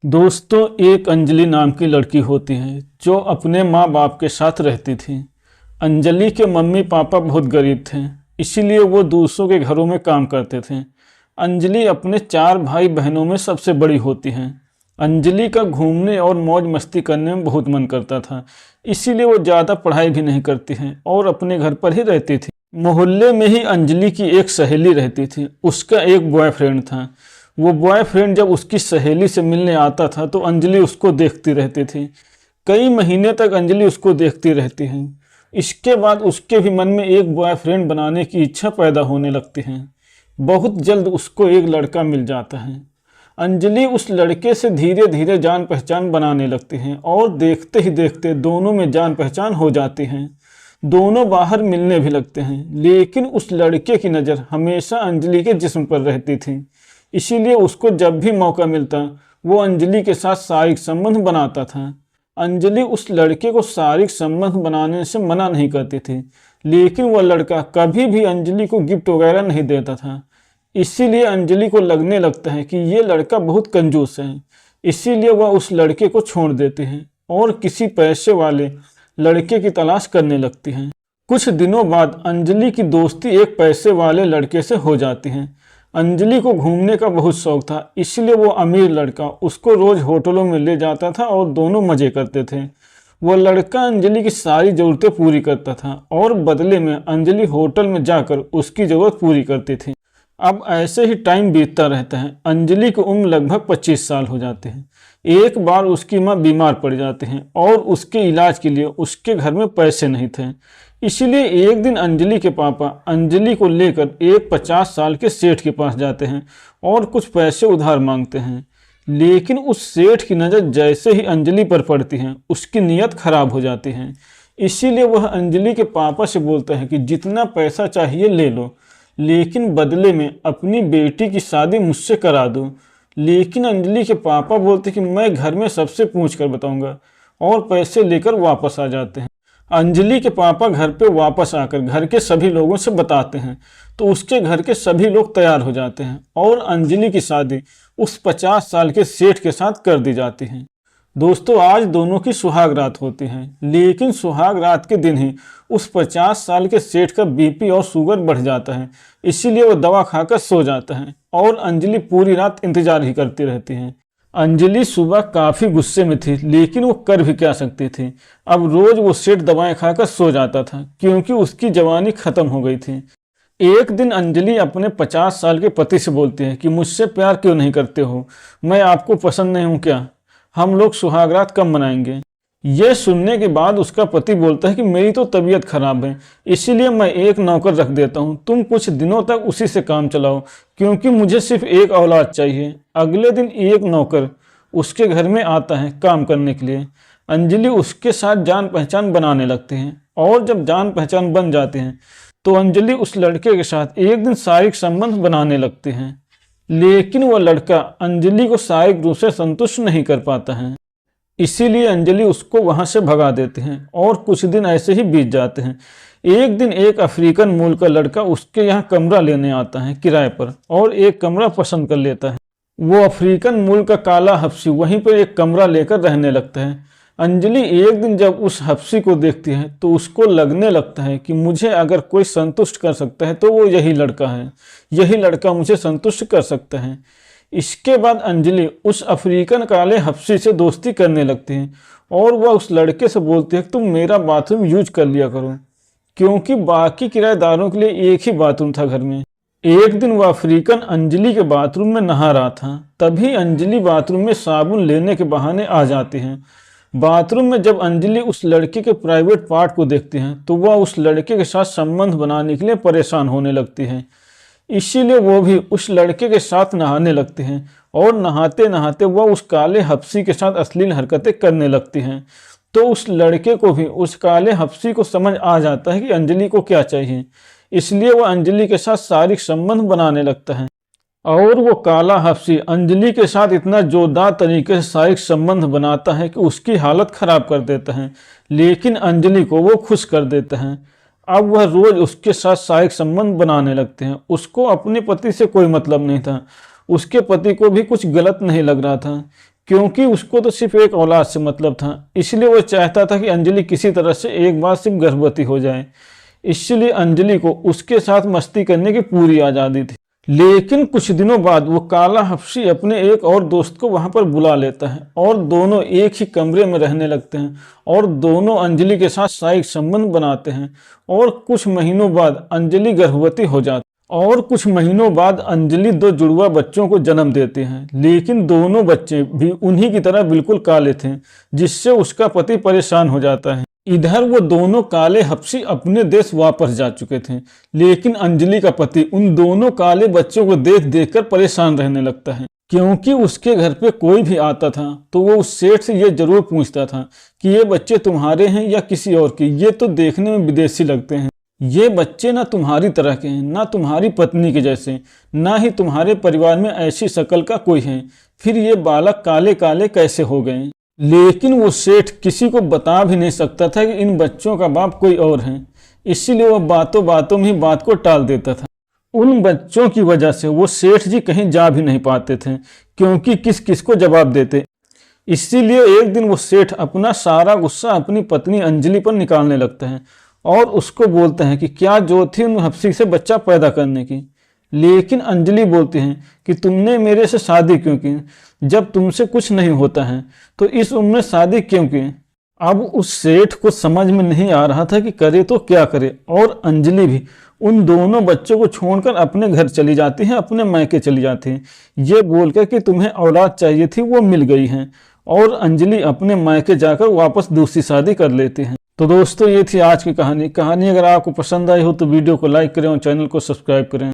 दोस्तों, एक अंजलि नाम की लड़की होती है जो अपने माँ बाप के साथ रहती थी। अंजलि के मम्मी पापा बहुत गरीब थे, इसीलिए वो दूसरों के घरों में काम करते थे। अंजलि अपने 4 भाई बहनों में सबसे बड़ी होती है। अंजलि का घूमने और मौज मस्ती करने में बहुत मन करता था, इसीलिए वो ज़्यादा पढ़ाई भी नहीं करती है और अपने घर पर ही रहती थी। मोहल्ले में ही अंजलि की एक सहेली रहती थी। उसका एक बॉयफ्रेंड था। वो बॉयफ्रेंड जब उसकी सहेली से मिलने आता था तो अंजलि उसको देखती रहती थी। कई महीने तक अंजलि उसको देखती रहती है। इसके बाद उसके भी मन में एक बॉयफ्रेंड बनाने की इच्छा पैदा होने लगती है। बहुत जल्द उसको एक लड़का मिल जाता है। अंजलि उस लड़के से धीरे धीरे जान पहचान बनाने लगती हैं और देखते ही देखते दोनों में जान पहचान हो जाती है। दोनों बाहर मिलने भी लगते हैं, लेकिन उस लड़के की नज़र हमेशा अंजलि के जिस्म पर रहती थी। इसीलिए उसको जब भी मौका मिलता वो अंजलि के साथ शारीरिक संबंध बनाता था। अंजलि उस लड़के को शारीरिक संबंध बनाने से मना नहीं करती थी, लेकिन वह लड़का कभी भी अंजलि को गिफ्ट वगैरह नहीं देता था। इसीलिए अंजलि को लगने लगता है कि ये लड़का बहुत कंजूस है। इसीलिए वह उस लड़के को छोड़ देती है और किसी पैसे वाले लड़के की तलाश करने लगती है। कुछ दिनों बाद अंजलि की दोस्ती एक पैसे वाले लड़के से हो जाती है। अंजलि को घूमने का बहुत शौक था, इसलिए वो अमीर लड़का उसको रोज होटलों में ले जाता था और दोनों मजे करते थे। वह लड़का अंजलि की सारी ज़रूरतें पूरी करता था और बदले में अंजलि होटल में जाकर उसकी ज़रूरत पूरी करती थी। अब ऐसे ही टाइम बीतता रहता है। अंजलि की उम्र लगभग 25 साल हो जाते हैं। एक बार उसकी माँ बीमार पड़ जाती हैं और उसके इलाज के लिए उसके घर में पैसे नहीं थे। इसीलिए एक दिन अंजलि के पापा अंजलि को लेकर एक 50 साल के सेठ के पास जाते हैं और कुछ पैसे उधार मांगते हैं। लेकिन उस सेठ की नज़र जैसे ही अंजलि पर पड़ती है उसकी नीयत खराब हो जाती है। इसीलिए वह अंजलि के पापा से बोलता है कि जितना पैसा चाहिए ले लो, लेकिन बदले में अपनी बेटी की शादी मुझसे करा दो। लेकिन अंजलि के पापा बोलते कि मैं घर में सबसे पूछ कर बताऊंगा और पैसे लेकर वापस आ जाते हैं। अंजलि के पापा घर पे वापस आकर घर के सभी लोगों से बताते हैं तो उसके घर के सभी लोग तैयार हो जाते हैं और अंजलि की शादी उस 50 साल के सेठ के साथ कर दी जाती है। दोस्तों, आज दोनों की सुहाग रात होती है, लेकिन सुहाग रात के दिन ही उस 50 साल के सेठ का बीपी और शुगर बढ़ जाता है। इसीलिए वो दवा खाकर सो जाता है और अंजलि पूरी रात इंतजार ही करती रहती है। अंजलि सुबह काफ़ी गुस्से में थी, लेकिन वो कर भी क्या सकती थी। अब रोज वो सेठ दवाएं खाकर सो जाता था क्योंकि उसकी जवानी खत्म हो गई थी। एक दिन अंजलि अपने 50 साल के पति से बोलती है कि मुझसे प्यार क्यों नहीं करते हो, मैं आपको पसंद नहीं हूँ क्या, हम लोग सुहागरात कब मनाएंगे। यह सुनने के बाद उसका पति बोलता है कि मेरी तो तबीयत खराब है, इसीलिए मैं एक नौकर रख देता हूँ, तुम कुछ दिनों तक उसी से काम चलाओ क्योंकि मुझे सिर्फ एक औलाद चाहिए। अगले दिन एक नौकर उसके घर में आता है काम करने के लिए। अंजलि उसके साथ जान पहचान बनाने लगते हैं और जब जान पहचान बन जाते हैं तो अंजलि उस लड़के के साथ एक दिन शारीरिक संबंध बनाने लगते हैं। लेकिन वह लड़का अंजलि को शारीरिक रूप से संतुष्ट नहीं कर पाता है। इसीलिए अंजलि उसको वहां से भगा देते हैं और कुछ दिन ऐसे ही बीत जाते हैं। एक दिन एक अफ्रीकन मूल का लड़का उसके यहाँ कमरा लेने आता है किराए पर और एक कमरा पसंद कर लेता है। वो अफ्रीकन मूल का काला हफ्सी वहीं पर एक कमरा लेकर रहने लगता है। अंजलि एक दिन जब उस हफ्सी को देखती है तो उसको लगने लगता है कि मुझे अगर कोई संतुष्ट कर सकता है तो वो यही लड़का है, यही लड़का मुझे संतुष्ट कर सकता है। इसके बाद अंजलि उस अफ्रीकन काले हफ्सी से दोस्ती करने लगती है और वह उस लड़के से बोलती है कि तुम मेरा बाथरूम यूज कर लिया करो, क्योंकि बाकी किराएदारों के लिए एक ही बाथरूम था घर में। एक दिन वह अफ्रीकन अंजलि के बाथरूम में नहा रहा था, तभी अंजलि बाथरूम में साबुन लेने के बहाने आ जाती है। बाथरूम में जब अंजलि उस लड़के के प्राइवेट पार्ट को देखती हैं तो वह उस लड़के के साथ संबंध बनाने के लिए परेशान होने लगती है। इसीलिए वो भी उस लड़के के साथ नहाने लगते हैं और नहाते नहाते वह उस काले हफ्सी के साथ अश्लील हरकतें करने लगती हैं। तो उस लड़के को भी उस काले हफ्सी को समझ आ जाता है कि अंजलि को क्या चाहिए, इसलिए वह अंजलि के साथ शारीरिक संबंध बनाने लगता है। और वो काला हफ्सी अंजलि के साथ इतना जोरदार तरीके से शारीरिक संबंध बनाता है कि उसकी हालत खराब कर देता है, लेकिन अंजलि को वो खुश कर देता है। अब वह रोज उसके साथ शारीरिक संबंध बनाने लगते हैं। उसको अपने पति से कोई मतलब नहीं था, उसके पति को भी कुछ गलत नहीं लग रहा था, क्योंकि उसको तो सिर्फ एक औलाद से मतलब था, इसलिए वो चाहता था कि अंजलि किसी तरह से एक बार सिर्फ गर्भवती हो जाए। इसलिए अंजलि को उसके साथ मस्ती करने की पूरी आज़ादी थी। लेकिन कुछ दिनों बाद वो काला हफ्सी अपने एक और दोस्त को वहां पर बुला लेता है और दोनों एक ही कमरे में रहने लगते हैं और दोनों अंजलि के साथ शारीरिक संबंध बनाते हैं। और कुछ महीनों बाद अंजलि गर्भवती हो जाती और कुछ महीनों बाद अंजलि 2 जुड़वा बच्चों को जन्म देते हैं। लेकिन दोनों बच्चे भी उन्हीं की तरह बिल्कुल काले थे, जिससे उसका पति परेशान हो जाता है। इधर वो दोनों काले हफ्सी अपने देश वापस जा चुके थे, लेकिन अंजलि का पति उन दोनों काले बच्चों को देख देख कर परेशान रहने लगता है। क्योंकि उसके घर पे कोई भी आता था तो वो उस सेठ से ये जरूर पूछता था कि ये बच्चे तुम्हारे हैं या किसी और के, ये तो देखने में विदेशी लगते हैं, ये बच्चे ना तुम्हारी तरह के हैं, ना तुम्हारी पत्नी के जैसे, ना ही तुम्हारे परिवार में ऐसी शक्ल का कोई है, फिर ये बालक काले काले कैसे हो गए। लेकिन वो सेठ किसी को बता भी नहीं सकता था कि इन बच्चों का बाप कोई और है, इसीलिए वो बातों बातों में ही बात को टाल देता था। उन बच्चों की वजह से वो सेठ जी कहीं जा भी नहीं पाते थे, क्योंकि किस किस को जवाब देते। इसीलिए एक दिन वो सेठ अपना सारा गुस्सा अपनी पत्नी अंजलि पर निकालने लगता है और उसको बोलते हैं कि क्या जरूरत थी उन हफ्सी से बच्चा पैदा करने की। लेकिन अंजलि बोलती हैं कि तुमने मेरे से शादी क्यों की, जब तुमसे कुछ नहीं होता है तो इस उम्र में शादी क्यों की। अब उस सेठ को समझ में नहीं आ रहा था कि करे तो क्या करे, और अंजलि भी उन दोनों बच्चों को छोड़कर अपने घर चली जाती है, अपने मायके चली जाती है, ये बोलकर कि तुम्हें औलाद चाहिए थी वो मिल गई है। और अंजलि अपने मायके जाकर वापस दूसरी शादी कर लेती है। तो दोस्तों ये थी आज की कहानी। अगर आपको पसंद आई हो तो वीडियो को लाइक करें और चैनल को सब्सक्राइब करें।